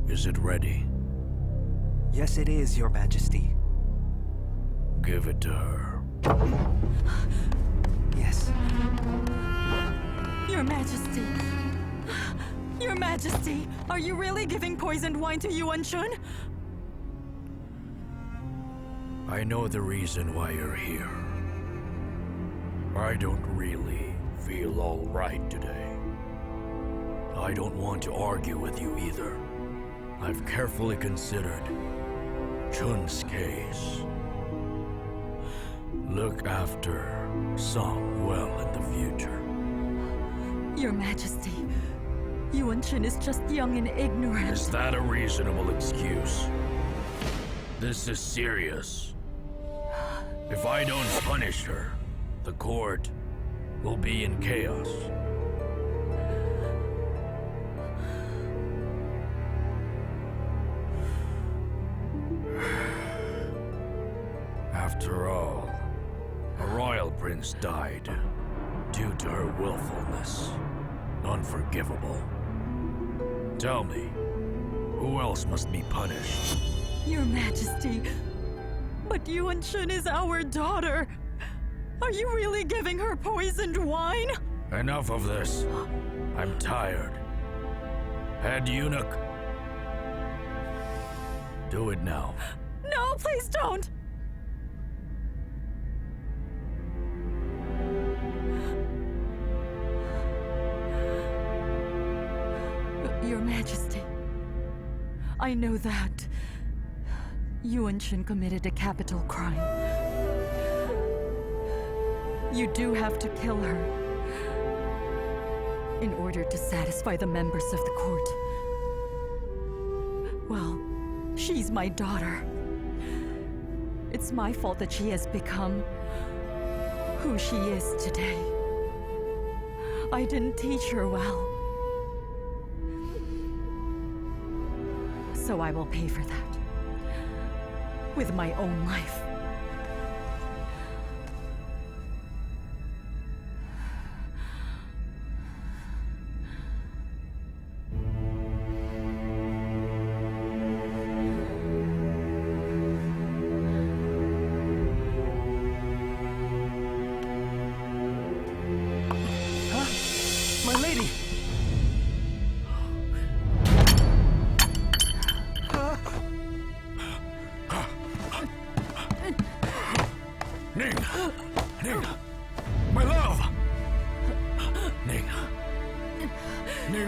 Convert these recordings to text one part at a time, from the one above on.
Is it ready? Yes, it is, Your Majesty. Give it to her. Yes. Your Majesty! Your Majesty! Are you really giving poisoned wine to Yuan Chun? I know the reason why you're here. I don't really feel all right today. I don't want to argue with you either. I've carefully considered Chun's case. Look after Song well in the future. Your Majesty, Yuan Chun is just young and ignorant. Is that a reasonable excuse? This is serious. If I don't punish her, the court will be in chaos. After all, a royal prince died due to her willfulness. Unforgivable. Tell me, who else must be punished? Your Majesty, but Yuan Chun is our daughter. Are you really giving her poisoned wine? Enough of this. I'm tired. Head eunuch. Do it now. No, please don't! Your Majesty, I know that Yuan Chun committed a capital crime. You do have to kill her in order to satisfy the members of the court. Well, she's my daughter. It's my fault that she has become who she is today. I didn't teach her well. So I will pay for that with my own life. My lady! Ning! My love! Ning,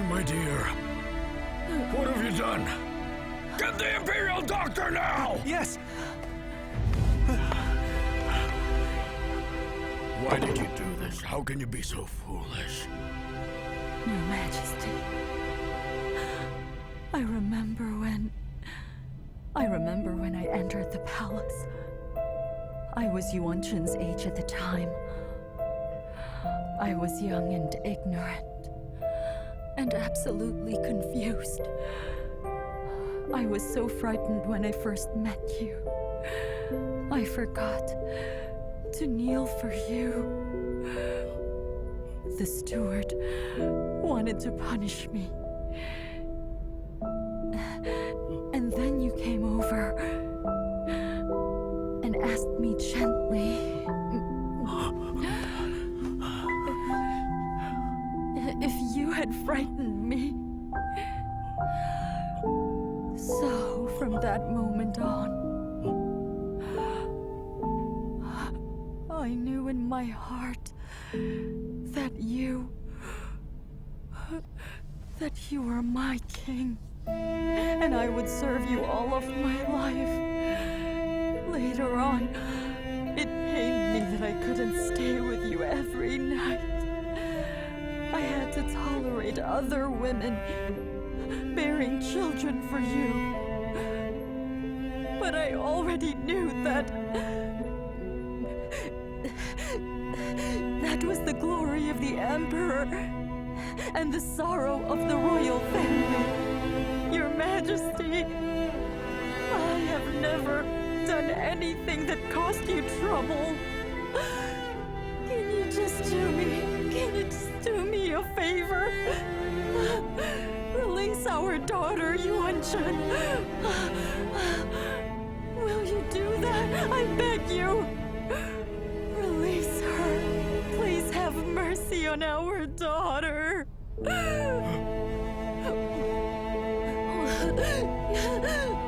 my dear. What have you done? Get the Imperial Doctor now! Yes! Why did you do this? How can you be so foolish? Your Majesty, I remember when I entered the palace. I was Yuan Chun's age at the time. I was young and ignorant, and absolutely confused. I was so frightened when I first met you. I forgot to kneel for you. The steward wanted to punish me. And then you came over and asked me gently if you had frightened me. So from that moment on, I knew in my heart that you were my king, and I would serve you all of my life. Later on, it pained me that I couldn't stay with you every night. I had to tolerate other women bearing children for you. But I already knew that was the glory of the Emperor and the sorrow of the royal family. Your Majesty, I have never done anything that caused you trouble. Can you just do me a favor? Release our our daughter, Yuan-Shen. Will you do that? I beg you. Release her. Please have mercy on our daughter.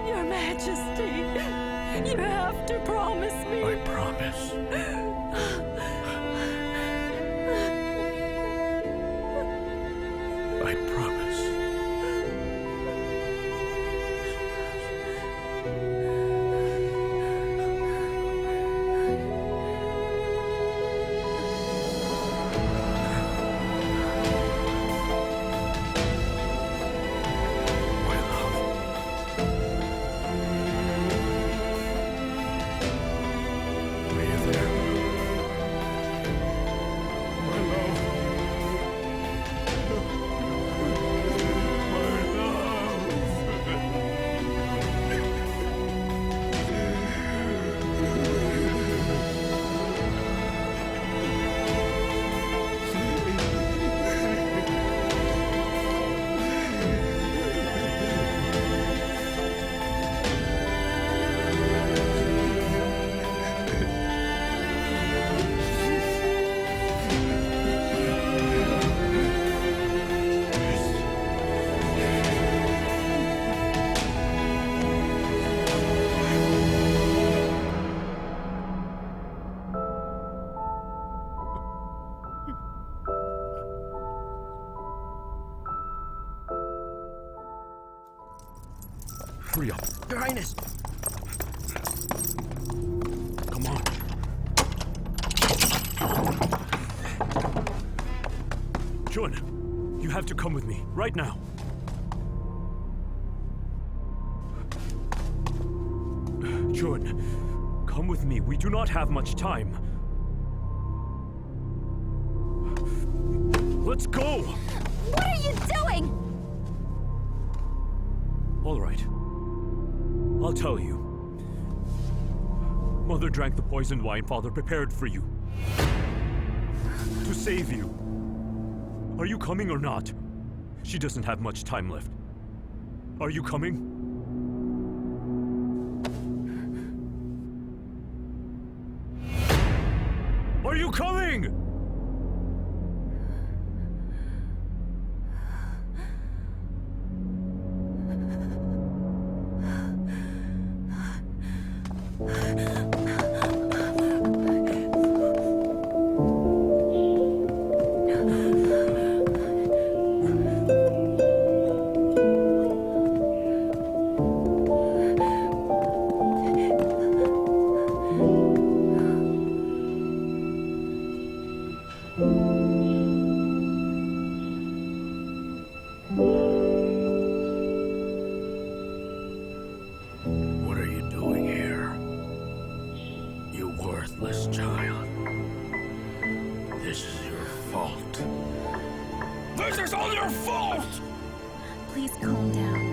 Your Majesty, you have to promise me. I promise. I promise. Hurry up. Your Highness! Come on. Chun, you have to come with me, right now. Chun, come with me. We do not have much time. Let's go! What are you doing? All right. I'll tell you. Mother drank the poisoned wine Father prepared for you. To save you. Are you coming or not? She doesn't have much time left. Are you coming? Are you coming? What are you doing here? You worthless child. This is your fault. This is all your fault! Please calm down.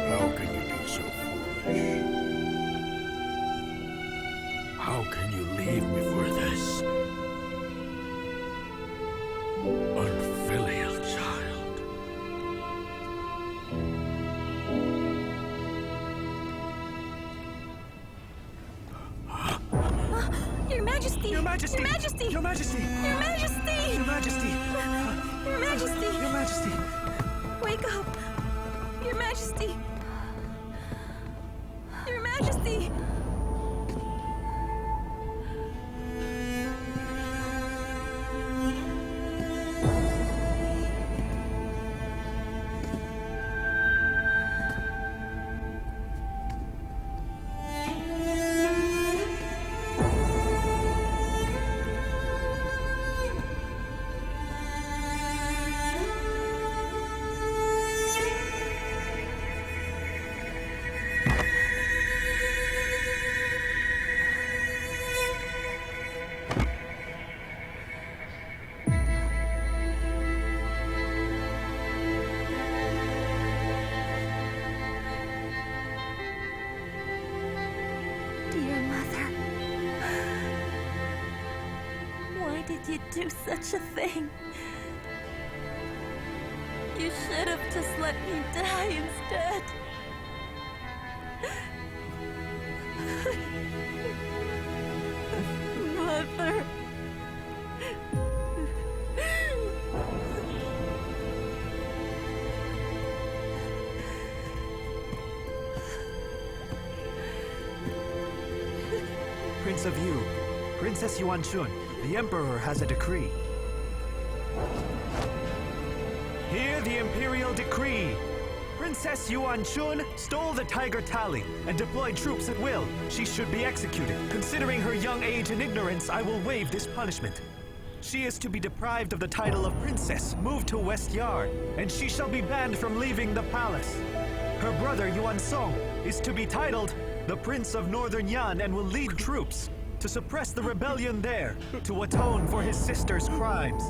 How can you be so foolish? How can you leave me for this? Unfilial child. Your Majesty! Your Majesty! Your Majesty! Your Majesty! Your Majesty! Your Majesty! Your Majesty! Your Majesty! Wake up! Your Majesty! Your Majesty! you do such a thing? You should have just let me die instead. Mother. Prince of Yu, Princess Yuanshun, the Emperor has a decree. Hear the Imperial Decree! Princess Yuanshun stole the Tiger Tally and deployed troops at will. She should be executed. Considering her young age and ignorance, I will waive this punishment. She is to be deprived of the title of princess, moved to West Yard, and she shall be banned from leaving the palace. Her brother Yuan Song is to be titled the Prince of Northern Yan and will lead troops to suppress the rebellion there, to atone for his sister's crimes.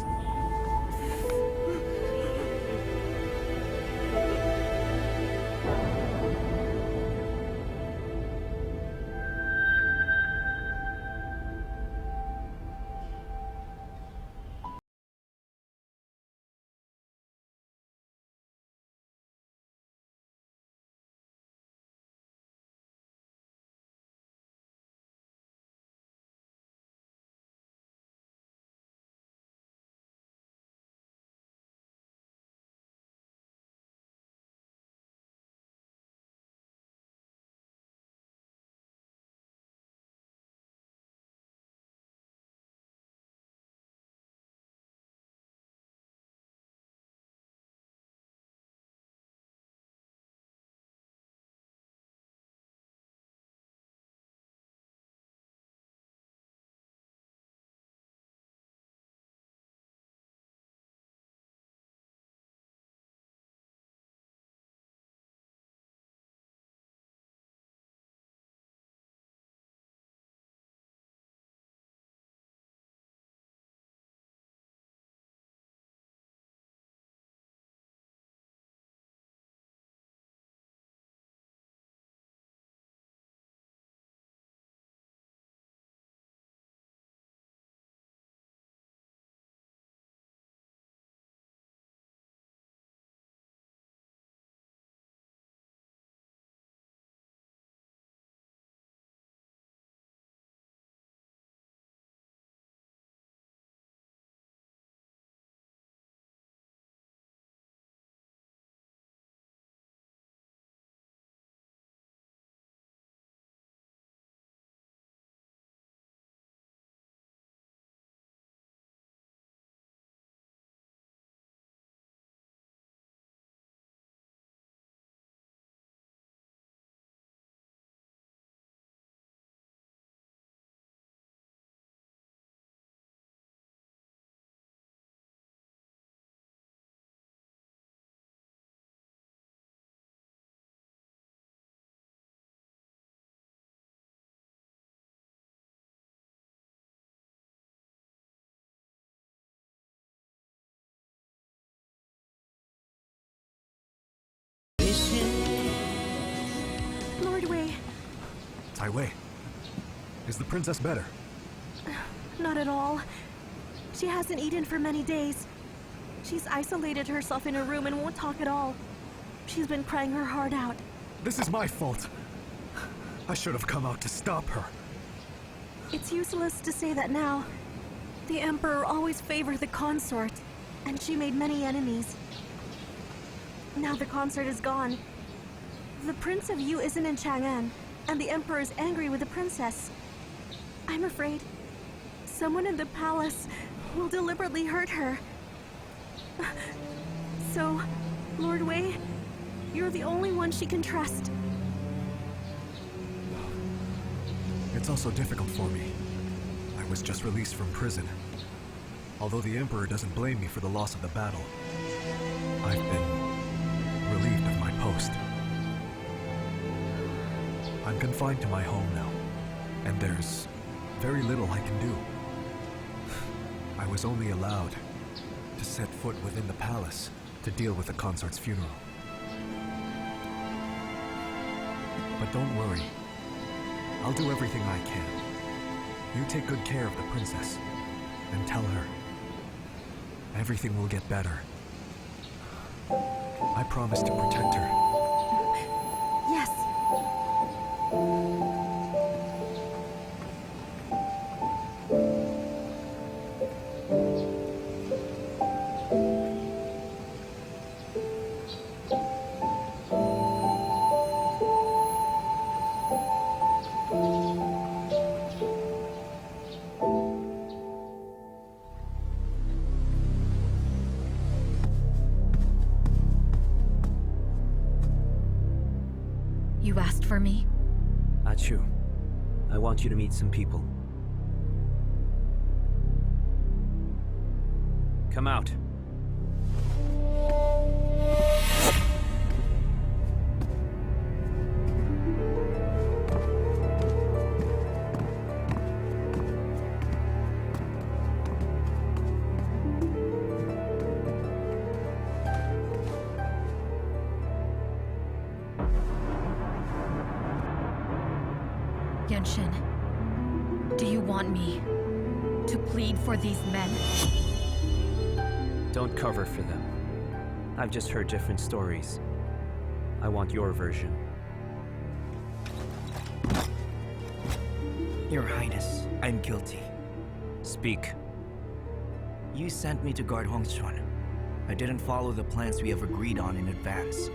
Lord Wei. Tai Wei, is the princess better? Not at all. She hasn't eaten for many days. She's isolated herself in her room and won't talk at all. She's been crying her heart out. This is my fault. I should have come out to stop her. It's useless to say that now. The Emperor always favored the consort, and she made many enemies. Now the consort is gone. The Prince of Yu isn't in Chang'an, and the Emperor is angry with the princess. I'm afraid someone in the palace will deliberately hurt her. So, Lord Wei, you're the only one she can trust. It's also difficult for me. I was just released from prison. Although the Emperor doesn't blame me for the loss of the battle, I've been relieved of my post. I'm confined to my home now, and there's very little I can do. I was only allowed to set foot within the palace to deal with the consort's funeral. But don't worry. I'll do everything I can. You take good care of the princess. and tell her. Everything will get better. I promise to protect her. Yes. You asked for me? Chu, I want you to meet some people. Come out. Gengxin, do you want me to plead for these men? Don't cover for them. I've just heard different stories. I want your version. Your Highness, I'm guilty. Speak. You sent me to guard Hongchuan. I didn't follow the plans we have agreed on in advance.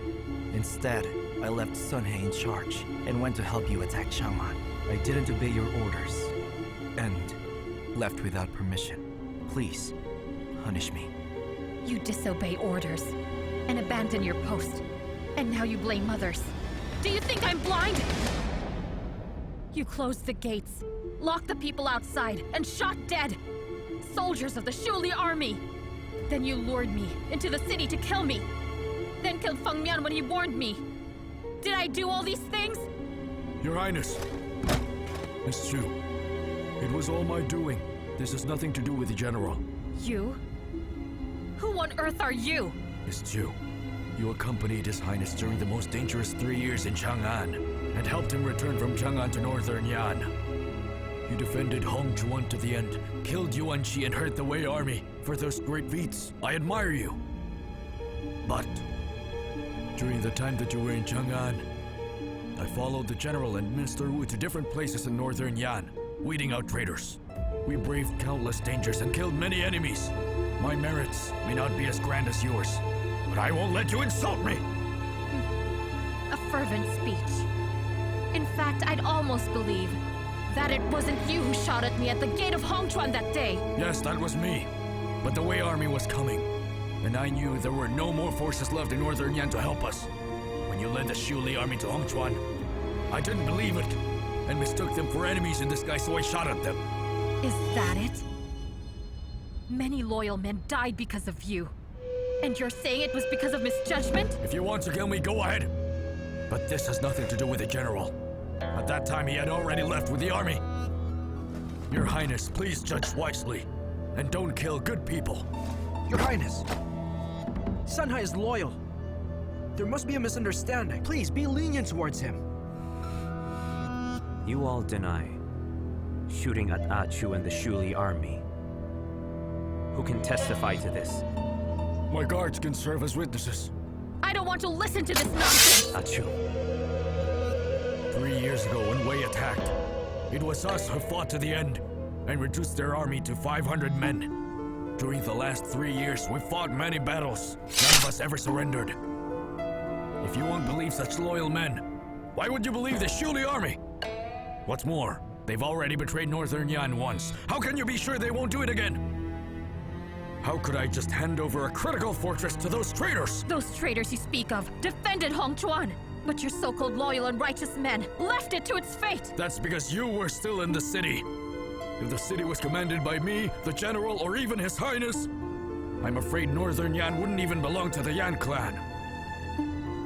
Instead, I left Sun He in charge and went to help you attack Chang'an. I didn't obey your orders and left without permission. Please, punish me. You disobey orders and abandon your post. And now you blame others. Do you think I'm blind? You closed the gates, locked the people outside, and shot dead soldiers of the Shuli army. Then you lured me into the city to kill me. Then killed Feng Mian when he warned me. Did I do all these things? Your Highness. Miss Chu, it was all my doing. This has nothing to do with the General. You? Who on earth are you? Miss Chu, you accompanied His Highness during the most dangerous 3 years in Chang'an and helped him return from Chang'an to northern Yan. You defended Hongchuan to the end, killed Yuan Shi and hurt the Wei army. For those great feats, I admire you. But during the time that you were in Chang'an, I followed the General and Minister Wu to different places in northern Yan, weeding out traitors. We braved countless dangers and killed many enemies. My merits may not be as grand as yours, but I won't let you insult me! A fervent speech. In fact, I'd almost believe that it wasn't you who shot at me at the gate of Hongchuan that day. Yes, that was me. But the Wei army was coming, and I knew there were no more forces left in northern Yan to help us. When you led the Shuli army to Hongchuan, I didn't believe it, and mistook them for enemies in disguise, so I shot at them. Is that it? Many loyal men died because of you. And you're saying it was because of misjudgment? If you want to kill me, go ahead. But this has nothing to do with the General. At that time, he had already left with the army. Your Highness, please judge wisely, and don't kill good people. Your Highness, Sun He is loyal. There must be a misunderstanding. Please, be lenient towards him. You all deny shooting at Chu and the Shuli army. Who can testify to this? My guards can serve as witnesses. I don't want to listen to this nonsense! Chu. 3 years ago when Wei attacked, it was us who fought to the end and reduced their army to 500 men. During the last 3 years, we fought many battles. None of us ever surrendered. If you won't believe such loyal men, why would you believe the Shuli army? What's more, they've already betrayed northern Yan once. How can you be sure they won't do it again? How could I just hand over a critical fortress to those traitors? Those traitors you speak of defended Hongchuan, but your so-called loyal and righteous men left it to its fate. That's because you were still in the city. If the city was commanded by me, the General, or even His Highness, I'm afraid northern Yan wouldn't even belong to the Yan clan.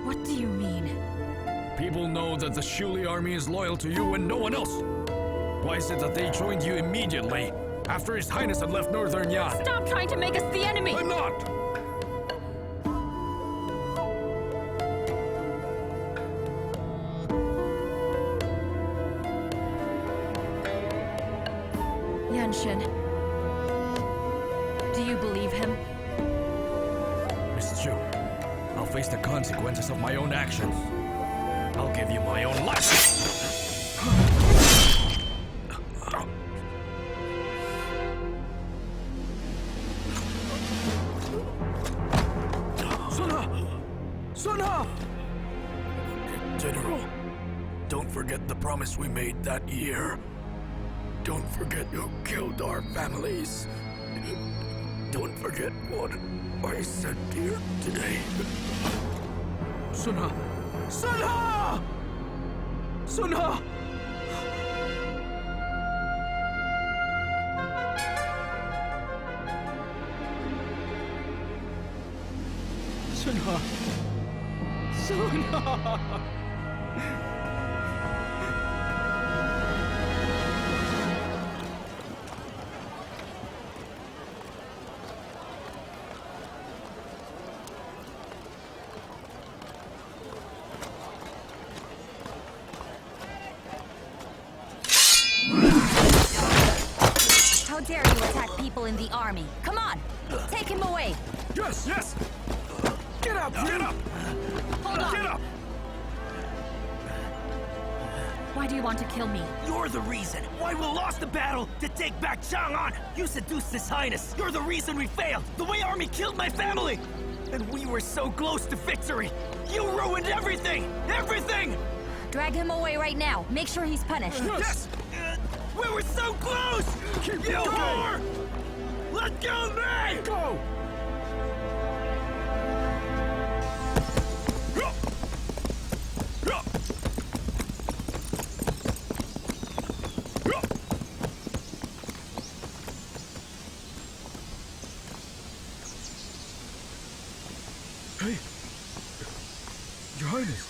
What do you mean? People know that the Shuli army is loyal to you and no one else. Why is it that they joined you immediately, after His Highness had left northern Yan? Stop trying to make us the enemy! I'm not! Gengxin, Do you believe him? Miss Chu, I'll face the consequences of my own actions. I'll give you my own life. General, don't forget the promise we made that year. Don't forget who killed our families. Don't forget what I said here today. Sunha! Sunha! Sunha! Sunha! Sunha! How dare you attack people in the army? Come on! Take him away! Yes, yes! Get up! Get up! Hold on! Get up! Why do you want to kill me? You're the reason why we lost the battle to take back Chang'an. You seduced His Highness. You're the reason we failed. The Wei army killed my family. And we were so close to victory. You ruined everything! Everything! Drag him away right now. Make sure he's punished. Yes! We were so close! Keep You going. whore! Let go of me! Go! Hey! Your Highness,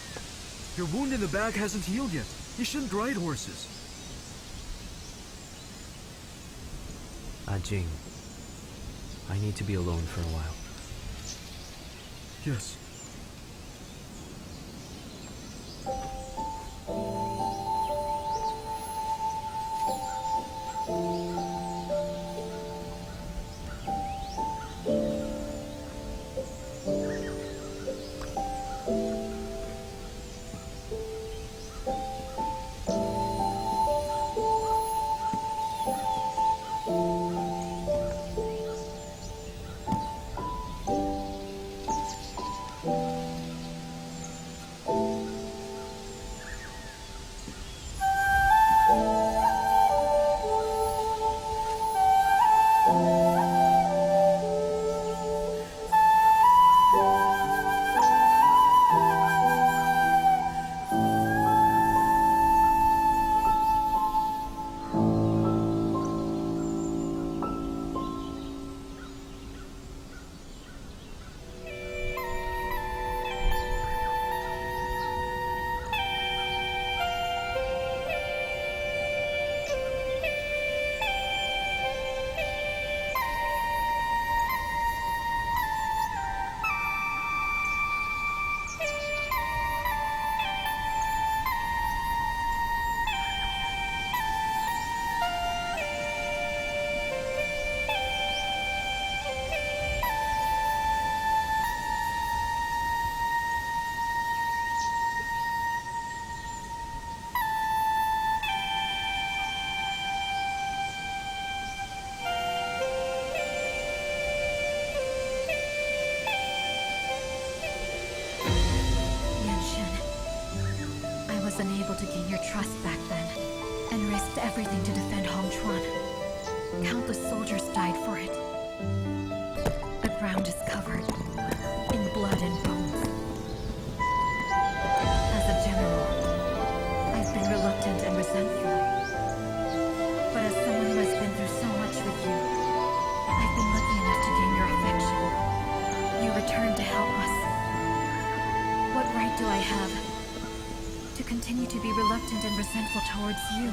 your wound in the back hasn't healed yet. You shouldn't ride horses. Jing, I need to be alone for a while. Yes. Unable to gain your trust back then, and risked everything to defend Hongchuan. Countless soldiers died for it. The ground is covered in blood and bones. As a general, I've been reluctant and resentful. But as someone who has been through so much with you, I've been lucky enough to gain your affection. You returned to help us. What right do I have to continue to be reluctant and resentful towards you?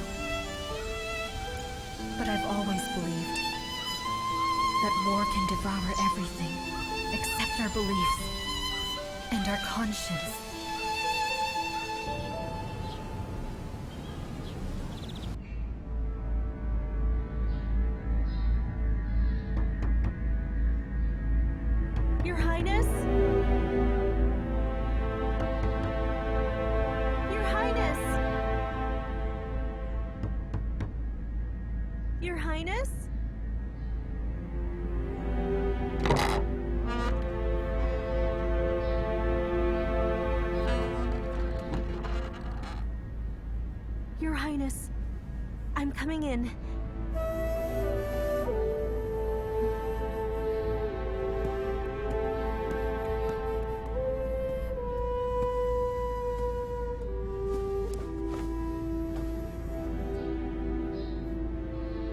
But I've always believed that war can devour everything except our beliefs and our conscience. Your Highness? Your Highness, I'm coming in.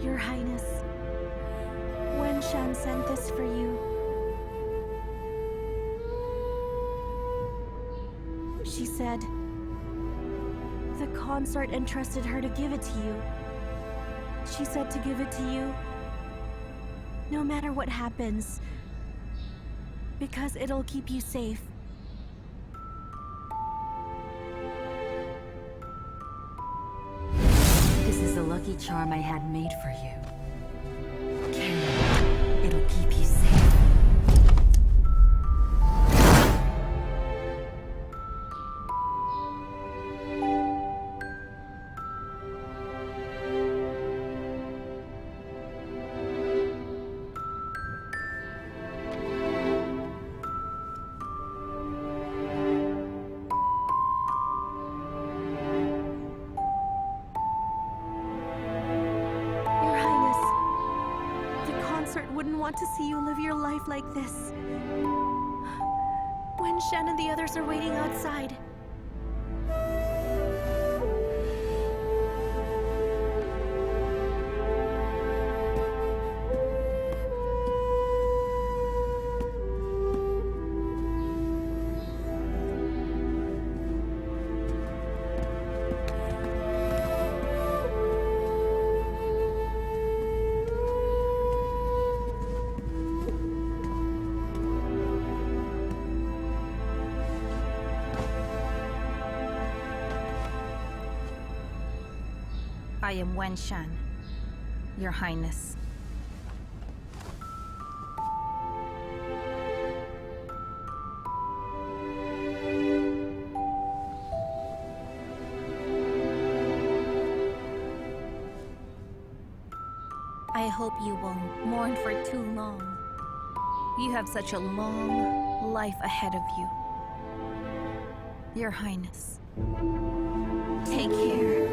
Your Highness, Wen Shan sent this for you. She said the consort entrusted her to give it to you. She said to give it to you no matter what happens, because it'll keep you safe. This is the lucky charm I had made for you. Carry it. It'll keep you safe. Your Highness, the consort wouldn't want to see you live your life like this. Wen Shan and the others are waiting outside. I am Wen Shan, Your Highness. I hope you won't mourn for too long. You have such a long life ahead of you. Your Highness, take care.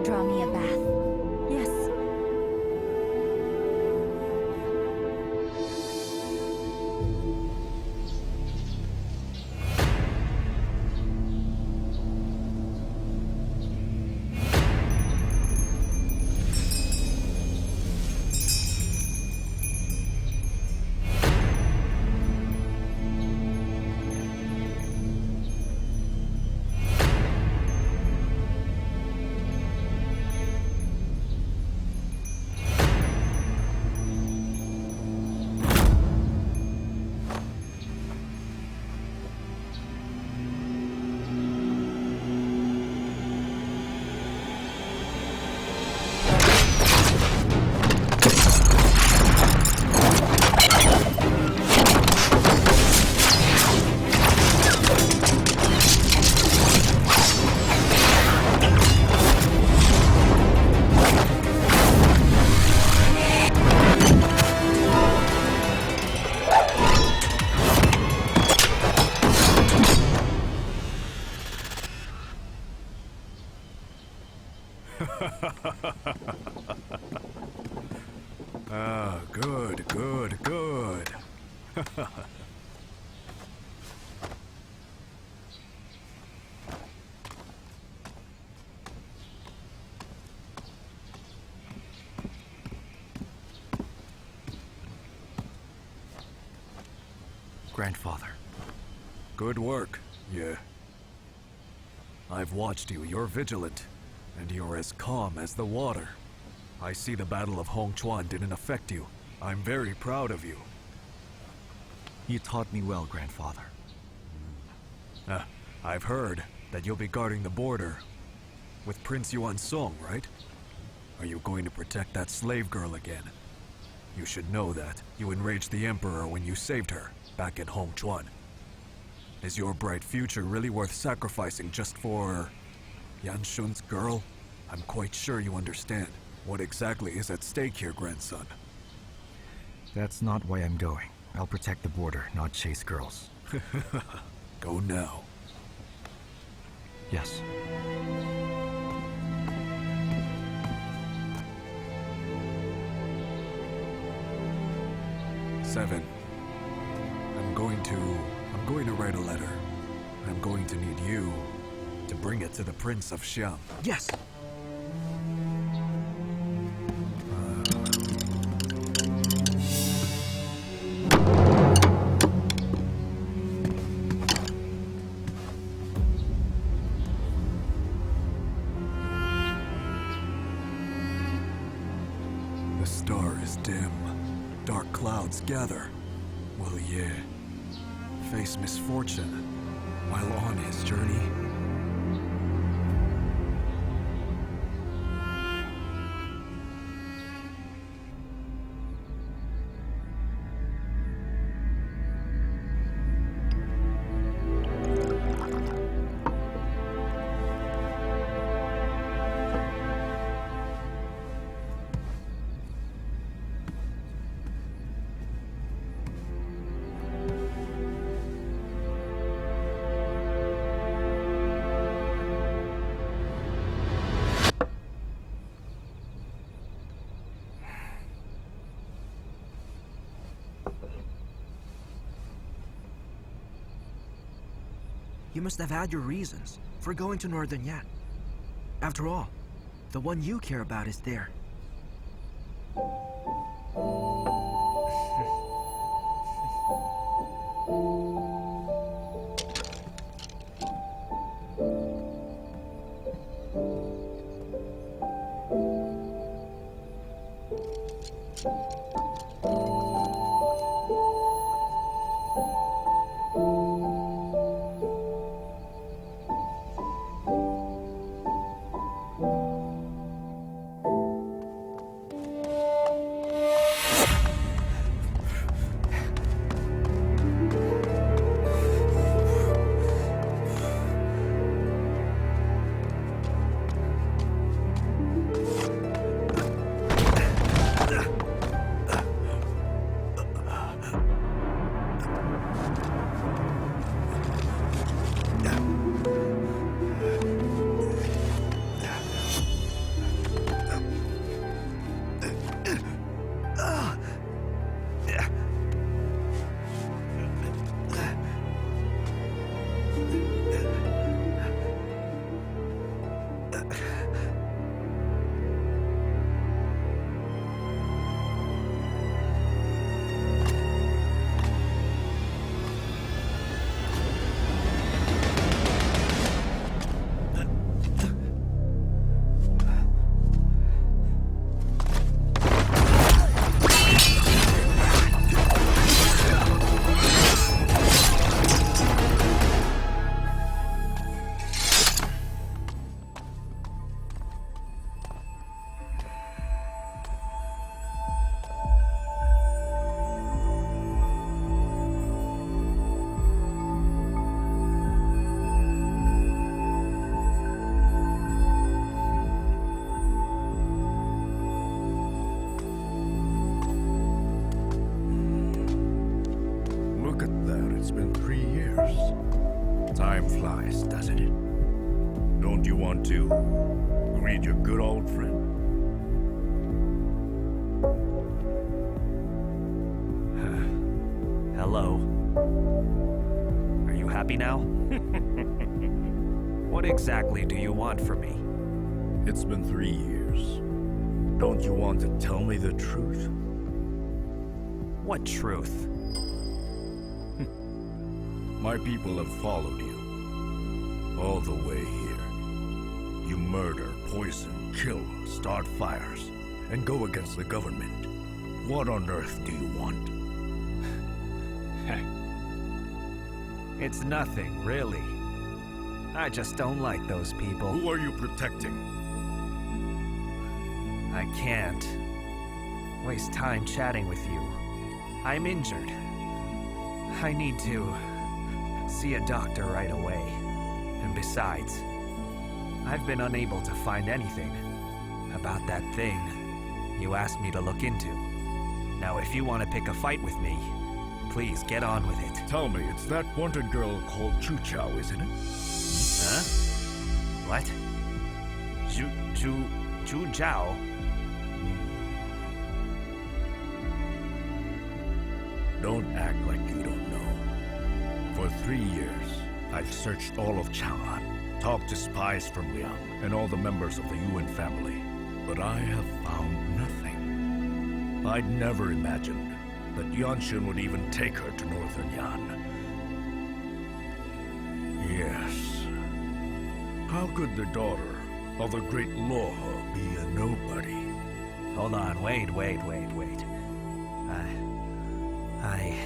Draw me a bath. Yes. Good. Grandfather. Good work, yeah. I've watched you. You're vigilant, and you're as calm as the water. I see the Battle of Hongchuan didn't affect you. I'm very proud of you. You taught me well, Grandfather. I've heard that you'll be guarding the border with Prince Yuan Song, right? Are you going to protect that slave girl again? You should know that you enraged the Emperor when you saved her back in Hongchuan. Is your bright future really worth sacrificing just for Yan Shun's girl? I'm quite sure you understand. What exactly is at stake here, grandson? That's not why I'm going. I'll protect the border, not chase girls. Go now. Yes. Seven. I'm going to write a letter. I'm going to need you to bring it to the Prince of Xiang. Yes! The star is dim. Dark clouds gather. Will Ye face misfortune while on his journey? You must have had your reasons for going to Northern Yan. After all, the one you care about is there. It's been 3 years. Time flies, doesn't it? Don't you want to greet your good old friend? Hello. Are you happy now? What exactly do you want from me? It's been 3 years. Don't you want to tell me the truth? What truth? My people have followed you all the way here. You murder, poison, kill, start fires, and go against the government. What on earth do you want? It's nothing, really. I just don't like those people. Who are you protecting? I can't waste time chatting with you. I'm injured. I need to see a doctor right away. And besides, I've been unable to find anything about that thing you asked me to look into. Now, if you want to pick a fight with me, please get on with it. Tell me, it's that wanted girl called Chu Qiao, isn't it? Huh? What? Chu Qiao? Don't act like you don't know. For 3 years, I've searched all of Chang'an, talked to spies from Liang, and all the members of the Yuan family. But I have found nothing. I'd never imagined that Yanxun would even take her to northern Yan. Yes. How could the daughter of the great Luohe be a nobody? Hold on, wait.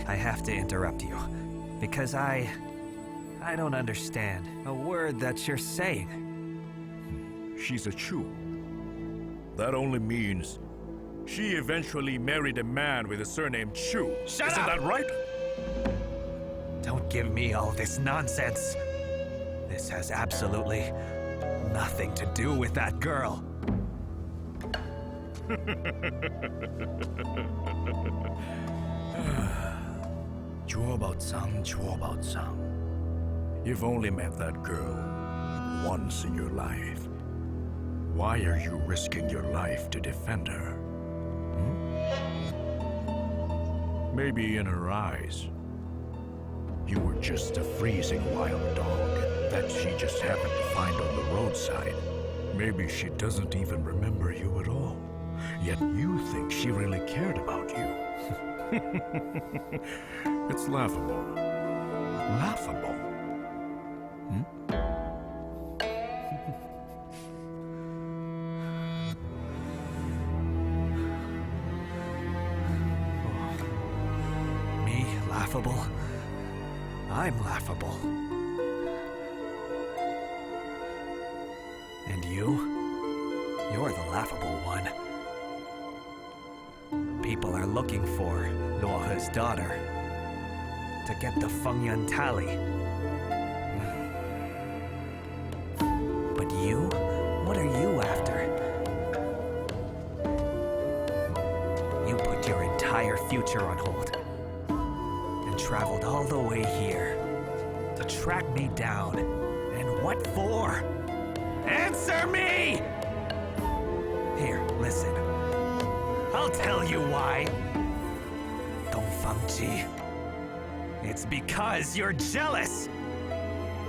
I have to interrupt you, because I don't understand a word that you're saying. She's a Chu. That only means she eventually married a man with the surname Chu. Shut Isn't up! that right? Don't give me all this nonsense. This has absolutely nothing to do with that girl. Chuo You've only met that girl once in your life. Why are you risking your life to defend her? Maybe in her eyes, you were just a freezing wild dog that she just happened to find on the roadside. Maybe she doesn't even remember you at all. Yet you think she really cared about you. It's laughable. Laughable. Me laughable? I'm laughable. And you're the laughable one. People are looking for Luohe's daughter to get the Fengyun tally. But you? What are you after? You put your entire future on hold and traveled all the way here to track me down. And what for? Answer me! Here, listen. I'll tell you why. Dongfangji. It's because you're jealous.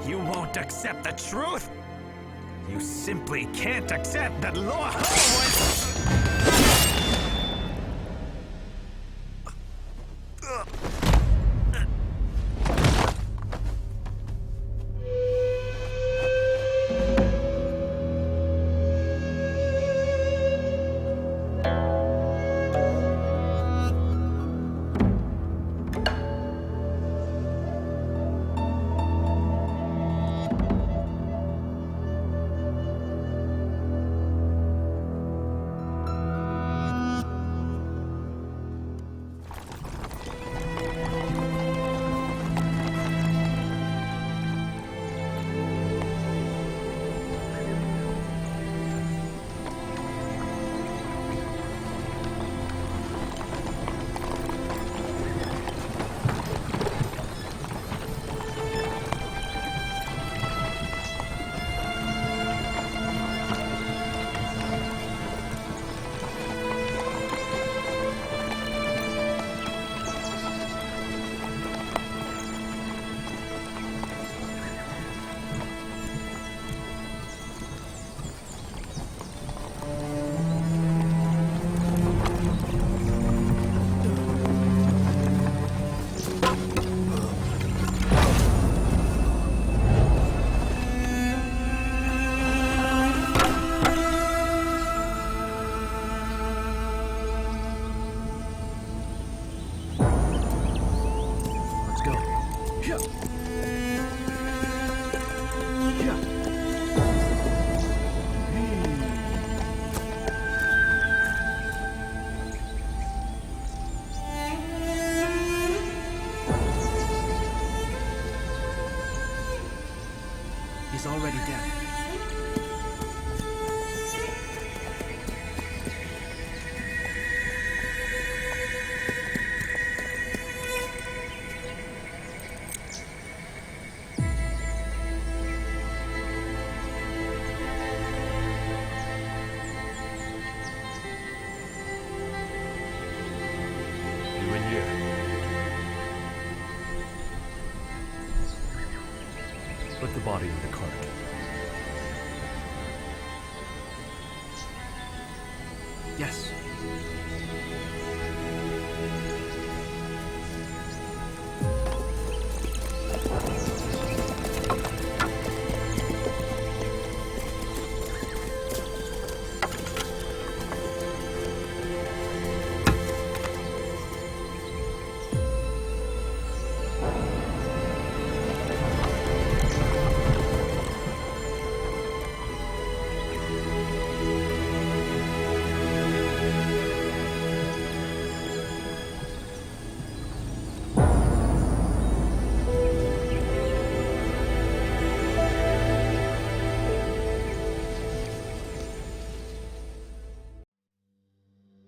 You won't accept the truth. You simply can't accept that Luohe was... body in the cart. Yes.